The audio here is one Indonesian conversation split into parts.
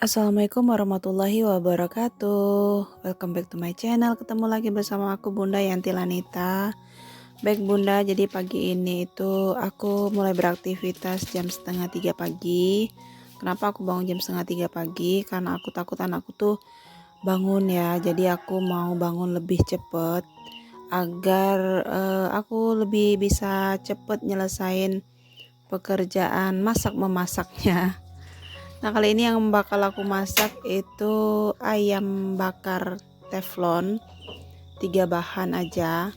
Assalamualaikum warahmatullahi wabarakatuh. Welcome back to my channel. Ketemu lagi bersama aku Bunda Yanti Lanita. Baik Bunda, jadi pagi ini itu aku mulai beraktivitas jam setengah 3 pagi. Kenapa aku bangun jam setengah 3 pagi? Karena aku takut anakku tuh bangun ya. Jadi aku mau bangun lebih cepet agar aku lebih bisa cepet nyelesain pekerjaan masak memasaknya. Nah, kali ini yang bakal aku masak itu ayam bakar teflon, 3 bahan aja.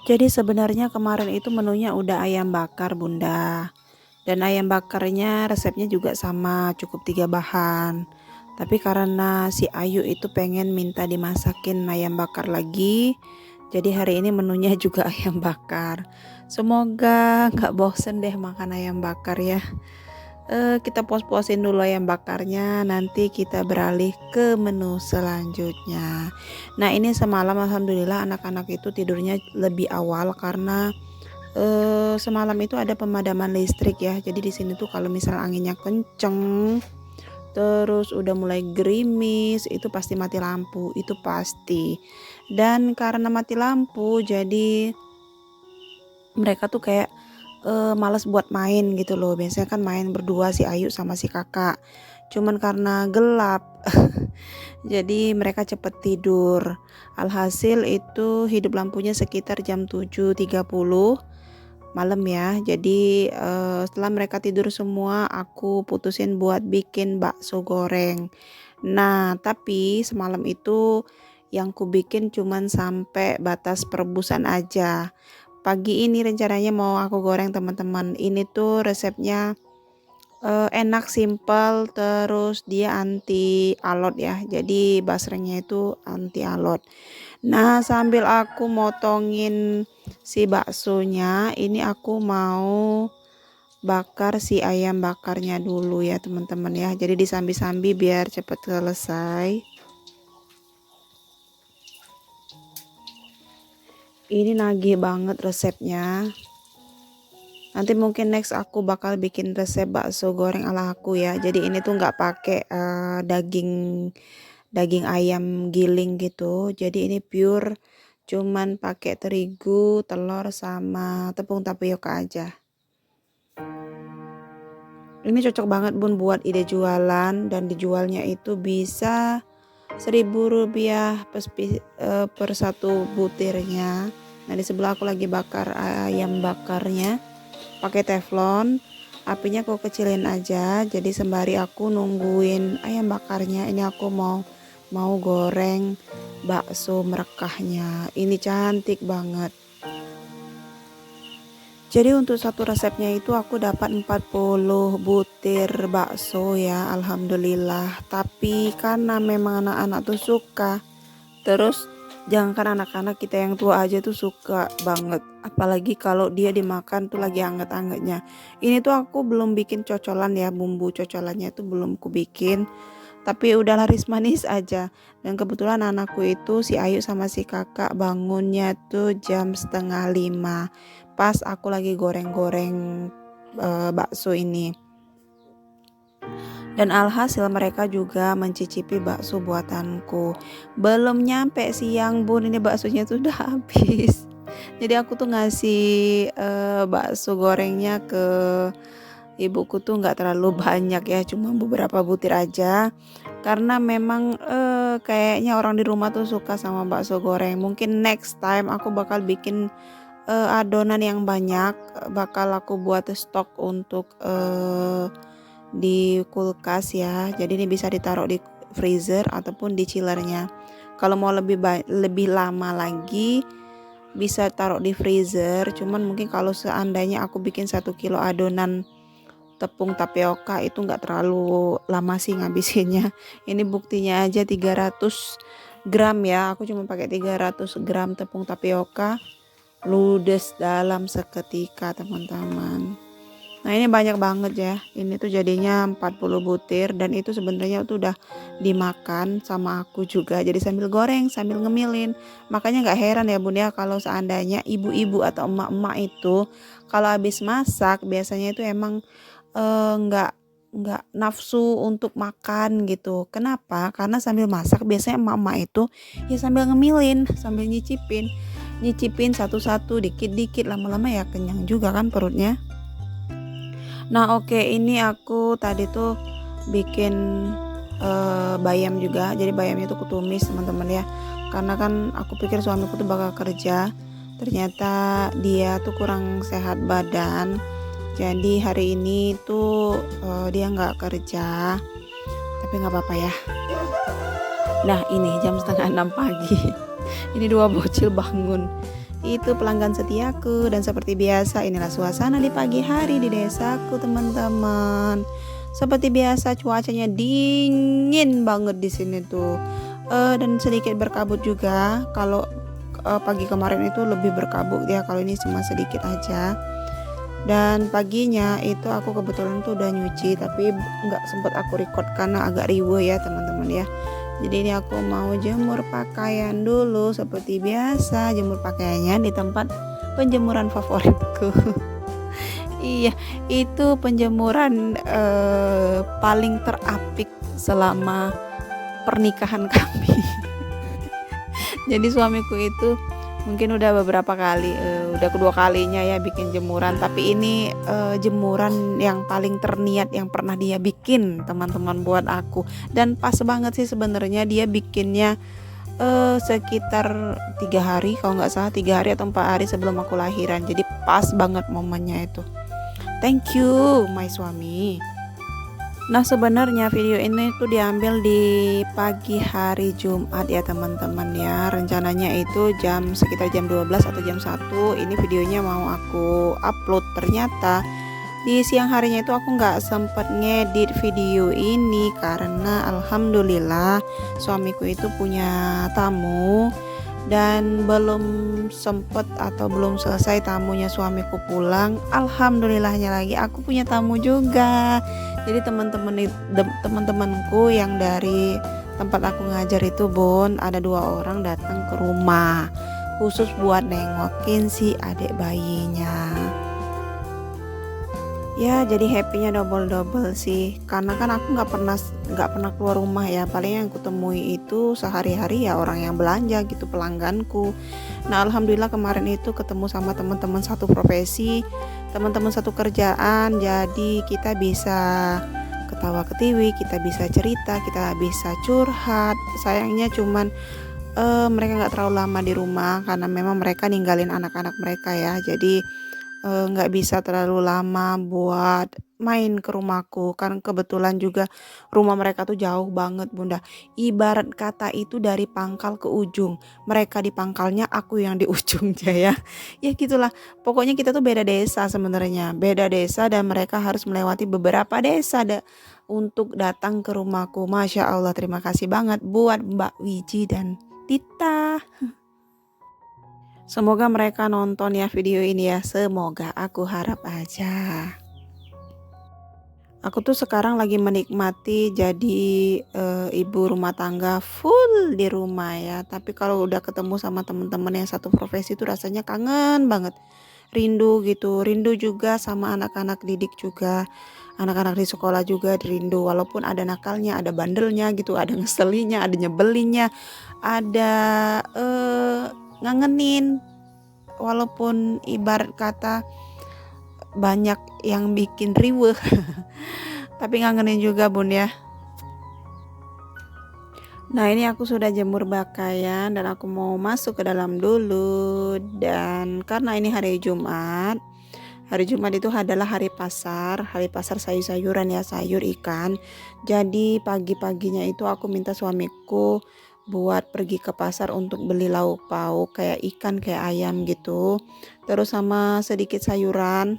Jadi sebenarnya kemarin itu menunya udah ayam bakar Bunda. Dan ayam bakarnya resepnya juga sama, cukup 3 bahan. Tapi karena si Ayu itu pengen minta dimasakin ayam bakar lagi, jadi hari ini menunya juga ayam bakar. Semoga nggak bosen deh makan ayam bakar ya. Kita puas-puasin dulu ayam bakarnya, nanti kita beralih ke menu selanjutnya. Nah, ini semalam alhamdulillah anak-anak itu tidurnya lebih awal karena semalam itu ada pemadaman listrik ya. Jadi di sini tuh kalau misal anginnya kenceng terus udah mulai gerimis itu pasti mati lampu, itu pasti. Dan karena mati lampu jadi mereka tuh kayak males buat main gitu loh. Biasanya kan main berdua si Ayu sama si kakak. Cuman karena gelap jadi mereka cepet tidur. Alhasil itu hidup lampunya sekitar jam 7.30 malam ya. Jadi setelah mereka tidur semua aku putusin buat bikin bakso goreng. Nah, tapi semalam itu yang ku bikin cuman sampai batas perebusan aja. Pagi ini rencananya mau aku goreng teman-teman. Ini tuh resepnya enak, simpel, terus dia anti alot ya. Jadi basrengnya itu anti alot. Nah, sambil aku motongin si baksonya, ini aku mau bakar si ayam bakarnya dulu ya teman-teman ya. Jadi disambi-sambi biar cepet selesai. Ini nagih banget resepnya. Nanti mungkin next aku bakal bikin resep bakso goreng ala aku ya. Jadi ini tuh nggak pakai daging ayam giling gitu. Jadi ini pure cuman pakai terigu, telur sama tepung tapioka aja. Ini cocok banget Bun buat ide jualan, dan dijualnya itu bisa Rp1.000 per satu butirnya. Nah, di sebelah aku lagi bakar ayam bakarnya pakai teflon. Apinya aku kecilin aja. Jadi sembari aku nungguin ayam bakarnya, ini aku mau goreng bakso merekahnya. Ini cantik banget. Jadi untuk satu resepnya itu aku dapat 40 butir bakso ya, alhamdulillah. Tapi karena memang anak-anak tuh suka, terus jangankan anak-anak, kita yang tua aja tuh suka banget. Apalagi kalau dia dimakan tuh lagi anget-angetnya. Ini tuh aku belum bikin cocolan ya, bumbu cocolannya tuh belum ku bikin. Tapi udah laris manis aja. Dan kebetulan anakku itu si Ayu sama si kakak bangunnya tuh jam setengah 5. Pas aku lagi goreng-goreng bakso ini. Dan alhasil mereka juga mencicipi bakso buatanku. Belum nyampe siang Bun, ini baksonya tuh udah habis. Jadi aku tuh ngasih bakso gorengnya ke ibuku tuh nggak terlalu banyak ya, cuma beberapa butir aja. Karena memang kayaknya orang di rumah tuh suka sama bakso goreng. Mungkin next time aku bakal bikin adonan yang banyak, bakal aku buat stok untuk di kulkas ya. Jadi ini bisa ditaruh di freezer ataupun di chillernya. Kalau mau lebih lama lagi bisa taruh di freezer. Cuman mungkin kalau seandainya aku bikin 1 kilo adonan tepung tapioka itu nggak terlalu lama sih ngabisinnya. Ini buktinya aja 300 gram ya. Aku cuma pakai 300 gram tepung tapioka, ludes dalam seketika teman-teman. Nah, ini banyak banget ya. Ini tuh jadinya 40 butir, dan itu sebenarnya tuh udah dimakan sama aku juga. Jadi sambil goreng, sambil ngemilin. Makanya nggak heran ya Bun ya kalau seandainya ibu-ibu atau emak-emak itu kalau habis masak biasanya itu emang nggak nggak nafsu untuk makan gitu. Kenapa? Karena sambil masak biasanya emak-emak itu ya sambil ngemilin, sambil nyicipin. Nyicipin satu-satu, dikit-dikit, lama-lama ya kenyang juga kan perutnya. Nah, oke, ini aku tadi tuh bikin bayam juga. Jadi bayamnya tuh kutumis teman-teman ya. Karena kan aku pikir suamiku tuh bakal kerja. Ternyata dia tuh kurang sehat badan. Jadi hari ini tuh dia nggak kerja. Tapi nggak apa-apa ya. Nah, ini jam setengah 6 pagi. Ini dua bocil bangun. Itu pelanggan setiaku, dan seperti biasa inilah suasana di pagi hari di desaku teman-teman. Seperti biasa cuacanya dingin banget di sini tuh. Dan sedikit berkabut juga. Kalau pagi kemarin itu lebih berkabut ya, kalau ini cuma sedikit aja. Dan paginya itu aku kebetulan tuh udah nyuci, tapi nggak sempat aku record karena agak riweh ya teman-teman ya. Jadi ini aku mau jemur pakaian dulu seperti biasa, jemur pakaiannya di tempat penjemuran favoritku. Iya, itu penjemuran paling terapik selama pernikahan kami. Jadi suamiku itu mungkin udah beberapa kali, udah kedua kalinya ya bikin jemuran, tapi ini jemuran yang paling terniat yang pernah dia bikin teman-teman buat aku. Dan pas banget sih sebenarnya dia bikinnya sekitar 3 hari kalau nggak salah, 3 hari atau 4 hari sebelum aku lahiran. Jadi pas banget momennya itu. Thank you my suami. Nah, sebenarnya video ini tuh diambil di pagi hari Jumat ya teman-teman ya. Rencananya itu sekitar jam 12 atau jam 1 ini videonya mau aku upload. Ternyata di siang harinya itu aku nggak sempet ngedit video ini karena alhamdulillah suamiku itu punya tamu. Dan belum sempet atau belum selesai tamunya suamiku pulang, alhamdulillahnya lagi aku punya tamu juga. Jadi teman-temanku yang dari tempat aku ngajar itu Bun, ada 2 orang datang ke rumah khusus buat nengokin si adik bayinya. Ya, jadi happy-nya double sih. Karena kan aku nggak pernah keluar rumah ya. Paling yang kutemui itu sehari-hari ya orang yang belanja gitu, pelangganku. Nah, alhamdulillah kemarin itu ketemu sama teman-teman satu profesi, teman-teman satu kerjaan. Jadi kita bisa ketawa ketiwi, kita bisa cerita, kita bisa curhat. Sayangnya cuman mereka nggak terlalu lama di rumah karena memang mereka ninggalin anak-anak mereka ya. Jadi nggak bisa terlalu lama buat main ke rumahku, kan kebetulan juga rumah mereka tuh jauh banget Bunda. Ibarat kata itu dari pangkal ke ujung, mereka di pangkalnya, aku yang di ujungnya ya. Ya gitulah, pokoknya kita tuh beda desa sebenarnya, beda desa, dan mereka harus melewati beberapa desa untuk datang ke rumahku. Masya Allah, terima kasih banget buat Mbak Wiji dan Tita. Semoga mereka nonton ya video ini ya. Semoga, aku harap aja. Aku tuh sekarang lagi menikmati jadi ibu rumah tangga full di rumah ya. Tapi kalau udah ketemu sama teman-teman yang satu profesi itu rasanya kangen banget. Rindu gitu. Rindu juga sama anak-anak didik juga. Anak-anak di sekolah juga rindu. Walaupun ada nakalnya, ada bandelnya gitu, ada ngeselinnya, ada nyebelinnya, ada ngangenin. Walaupun ibarat kata banyak yang bikin riweh, tapi ngangenin juga Bun ya. Nah, ini aku sudah jemur pakaian dan aku mau masuk ke dalam dulu. Dan karena ini hari Jumat itu adalah hari pasar sayur-sayuran ya, sayur ikan. Jadi pagi-paginya itu aku minta suamiku buat pergi ke pasar untuk beli lauk pauk kayak ikan, kayak ayam gitu, terus sama sedikit sayuran.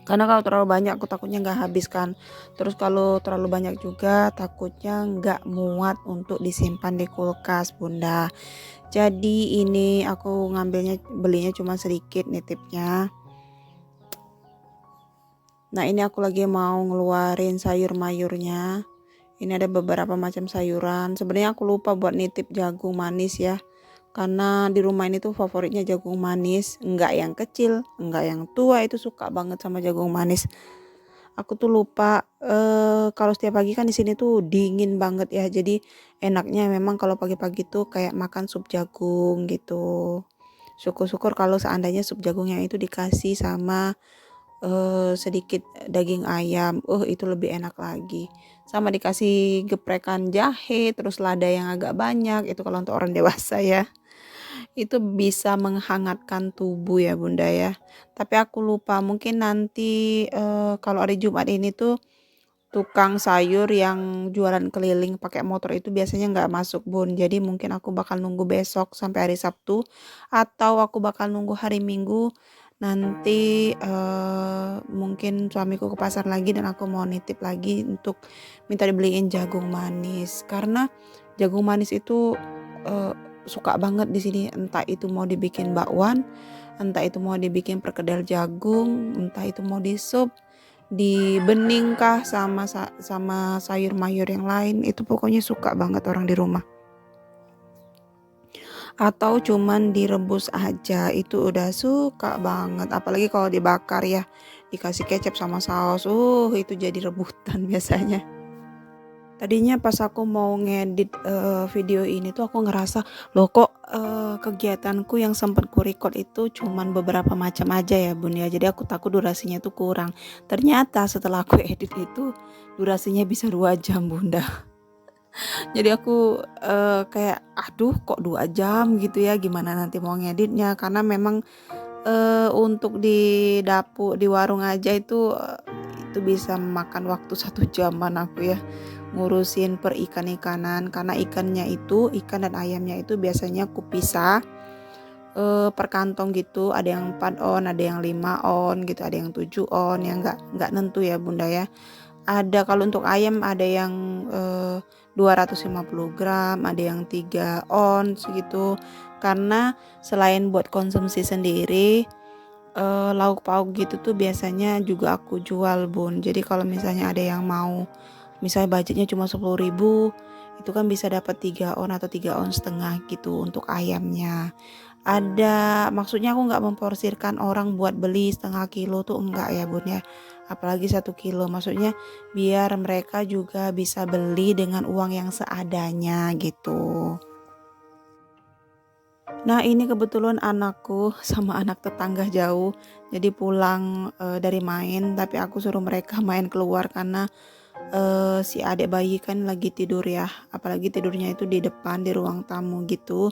Karena kalau terlalu banyak aku takutnya nggak habis kan. Terus kalau terlalu banyak juga takutnya nggak muat untuk disimpan di kulkas Bunda. Jadi ini aku belinya cuma sedikit nitipnya. Nah, ini aku lagi mau ngeluarin sayur mayurnya. Ini ada beberapa macam sayuran. Sebenarnya aku lupa buat nitip jagung manis ya. Karena di rumah ini tuh favoritnya jagung manis. Enggak yang kecil, enggak yang tua, itu suka banget sama jagung manis. Aku tuh lupa, kalau setiap pagi kan di sini tuh dingin banget ya, jadi enaknya memang kalau pagi-pagi tuh kayak makan sup jagung gitu. Syukur-syukur kalau seandainya sup jagungnya itu dikasih sama, sedikit daging ayam, itu lebih enak lagi. Sama dikasih geprekan jahe, terus lada yang agak banyak, itu kalau untuk orang dewasa ya. Itu bisa menghangatkan tubuh ya Bunda ya. Tapi aku lupa mungkin nanti kalau hari Jumat ini tuh tukang sayur yang jualan keliling pakai motor itu biasanya nggak masuk Bun. Jadi mungkin aku bakal nunggu besok sampai hari Sabtu atau aku bakal nunggu hari Minggu nanti mungkin suamiku ke pasar lagi dan aku mau nitip lagi untuk minta dibeliin jagung manis karena jagung manis itu eh, suka banget di sini, entah itu mau dibikin bakwan, entah itu mau dibikin perkedel jagung, entah itu mau di sup, di bening kah sama sayur mayur yang lain, itu pokoknya suka banget orang di rumah. Atau cuman direbus aja itu udah suka banget, apalagi kalau dibakar ya, dikasih kecap sama saus, itu jadi rebutan biasanya. Tadinya pas aku mau ngedit video ini tuh aku ngerasa loh kok kegiatanku yang sempat ku record itu cuman beberapa macam aja ya Bun ya. Jadi aku takut durasinya tuh kurang. Ternyata setelah aku edit itu durasinya bisa 2 jam Bunda. Jadi aku kayak aduh kok 2 jam gitu ya, gimana nanti mau ngeditnya karena memang untuk di dapur di warung aja itu bisa memakan waktu 1 jaman aku ya ngurusin per ikan-ikanan karena ikan dan ayamnya itu biasanya aku pisah per kantong gitu, ada yang 4 on, ada yang 5 on gitu, ada yang 7 on ya nggak nentu ya Bunda ya. Ada kalau untuk ayam ada yang 250 gram, ada yang 3 ons gitu. Karena selain buat konsumsi sendiri, lauk pauk gitu tuh biasanya juga aku jual Bun. Jadi kalau misalnya ada yang mau, misalnya budgetnya cuma 10.000, itu kan bisa dapat 3 on atau 3 on setengah gitu untuk ayamnya. Ada maksudnya aku nggak memporsirkan orang buat beli setengah kilo tuh enggak ya Bun ya, apalagi 1 kilo, maksudnya biar mereka juga bisa beli dengan uang yang seadanya gitu. Nah ini kebetulan anakku sama anak tetangga jauh jadi pulang dari main, tapi aku suruh mereka main keluar karena si adik bayi kan lagi tidur ya, apalagi tidurnya itu di depan di ruang tamu gitu.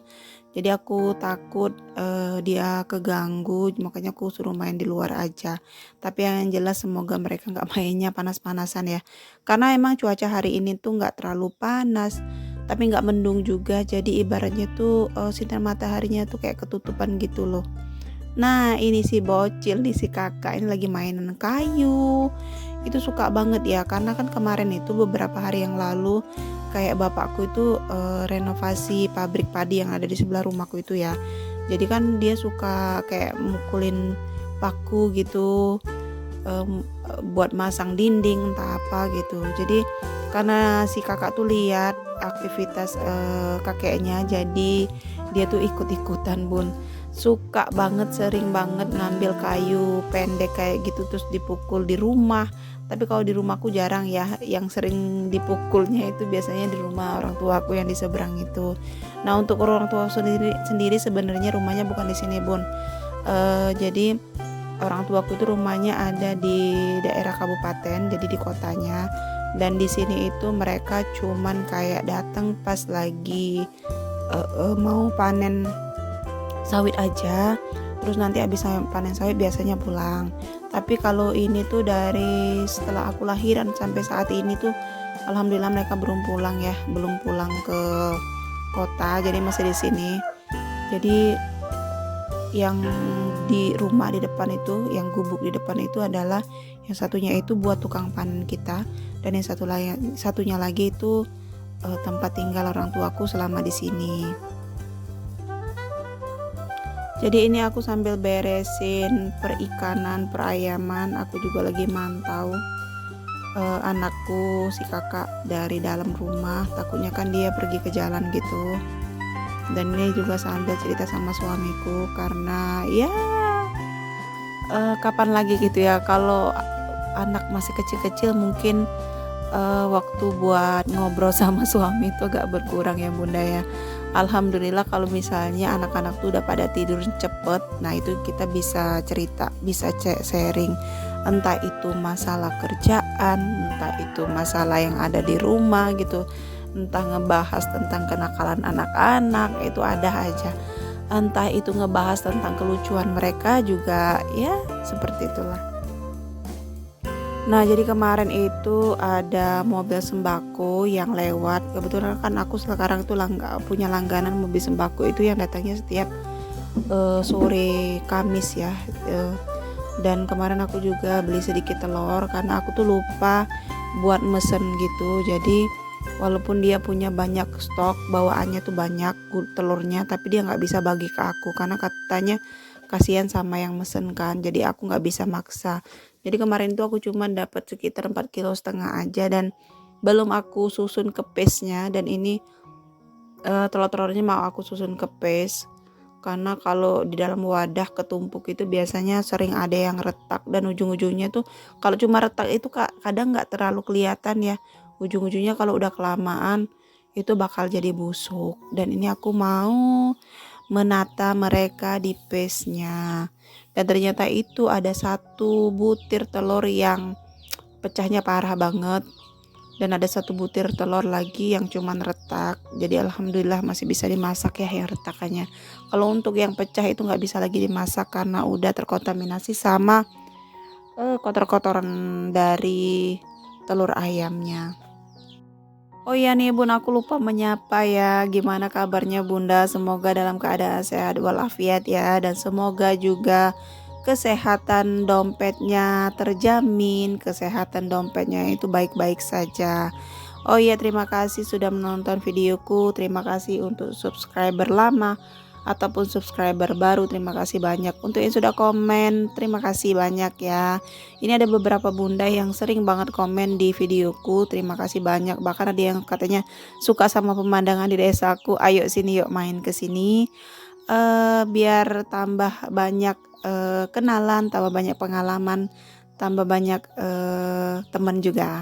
Jadi aku takut dia keganggu, makanya aku suruh main di luar aja. Tapi yang jelas semoga mereka nggak mainnya panas-panasan ya. Karena emang cuaca hari ini tuh nggak terlalu panas, tapi nggak mendung juga. Jadi ibaratnya tuh sinar mataharinya tuh kayak ketutupan gitu loh. Nah ini si bocil nih si kakak ini lagi mainan kayu. Itu suka banget ya karena kan kemarin itu beberapa hari yang lalu kayak bapakku itu renovasi pabrik padi yang ada di sebelah rumahku itu ya. Jadi kan dia suka kayak mukulin paku gitu buat masang dinding entah apa gitu. Jadi karena si kakak tuh lihat aktivitas kakeknya, jadi dia tuh ikut-ikutan Bun. Suka banget, sering banget ngambil kayu pendek kayak gitu terus dipukul di rumah. Tapi kalau di rumahku jarang ya, yang sering dipukulnya itu biasanya di rumah orang tuaku yang di seberang itu. Nah untuk orang tua sendiri sebenarnya rumahnya bukan di sini Bun. Jadi orang tuaku itu rumahnya ada di daerah kabupaten, jadi di kotanya. Dan di sini itu mereka cuman kayak datang pas lagi mau panen sawit aja, terus nanti habis panen sawit biasanya pulang. Tapi kalau ini tuh dari setelah aku lahiran sampai saat ini tuh alhamdulillah mereka belum pulang ya, belum pulang ke kota, jadi masih di sini. Jadi yang di rumah di depan itu, yang gubuk di depan itu adalah yang satunya itu buat tukang panen kita, dan yang satunya lagi itu tempat tinggal orang tuaku selama di sini. Jadi ini aku sambil beresin perikanan, perayaman, aku juga lagi mantau anakku si kakak dari dalam rumah, takutnya kan dia pergi ke jalan gitu. Dan ini juga sambil cerita sama suamiku karena ya kapan lagi gitu ya, kalau anak masih kecil-kecil mungkin waktu buat ngobrol sama suami itu agak berkurang ya Bunda ya. Alhamdulillah kalau misalnya anak-anak tuh udah pada tidur cepet, nah itu kita bisa cerita, bisa sharing, entah itu masalah kerjaan, entah itu masalah yang ada di rumah gitu, entah ngebahas tentang kenakalan anak-anak, itu ada aja. Entah itu ngebahas tentang kelucuan mereka juga, ya seperti itulah. Nah, jadi kemarin itu ada mobil sembako yang lewat. Kebetulan kan aku sekarang itu punya langganan mobil sembako itu yang datangnya setiap sore Kamis ya. Dan kemarin aku juga beli sedikit telur karena aku tuh lupa buat mesen gitu. Jadi walaupun dia punya banyak stok, bawaannya tuh banyak telurnya, tapi dia nggak bisa bagi ke aku karena katanya kasihan sama yang mesen kan. Jadi aku nggak bisa maksa. Jadi kemarin tuh aku cuma dapat sekitar 4,5 kg aja dan belum aku susun ke paste-nya. Dan ini telur-telurnya mau aku susun ke paste karena kalau di dalam wadah ketumpuk itu biasanya sering ada yang retak, dan ujung-ujungnya tuh kalau cuma retak itu kadang nggak terlalu kelihatan ya, ujung-ujungnya kalau udah kelamaan itu bakal jadi busuk. Dan ini aku mau menata mereka di paste-nya, dan ternyata itu ada satu butir telur yang pecahnya parah banget, dan ada satu butir telur lagi yang cuman retak. Jadi alhamdulillah masih bisa dimasak ya yang retakannya. Kalau untuk yang pecah itu nggak bisa lagi dimasak karena udah terkontaminasi sama kotor-kotoran dari telur ayamnya. Oh iya nih Bun, aku lupa menyapa ya. Gimana kabarnya Bunda? Semoga dalam keadaan sehat walafiat ya, dan semoga juga kesehatan dompetnya terjamin, kesehatan dompetnya itu baik-baik saja. Oh iya, terima kasih sudah menonton videoku. Terima kasih untuk subscriber lama ataupun subscriber baru. Terima kasih banyak. Untuk yang sudah komen, terima kasih banyak ya. Ini ada beberapa bunda yang sering banget komen di videoku. Terima kasih banyak. Bahkan ada yang katanya suka sama pemandangan di desaku. Ayo sini, yuk main ke sini. Biar tambah banyak kenalan, tambah banyak pengalaman, tambah banyak teman juga.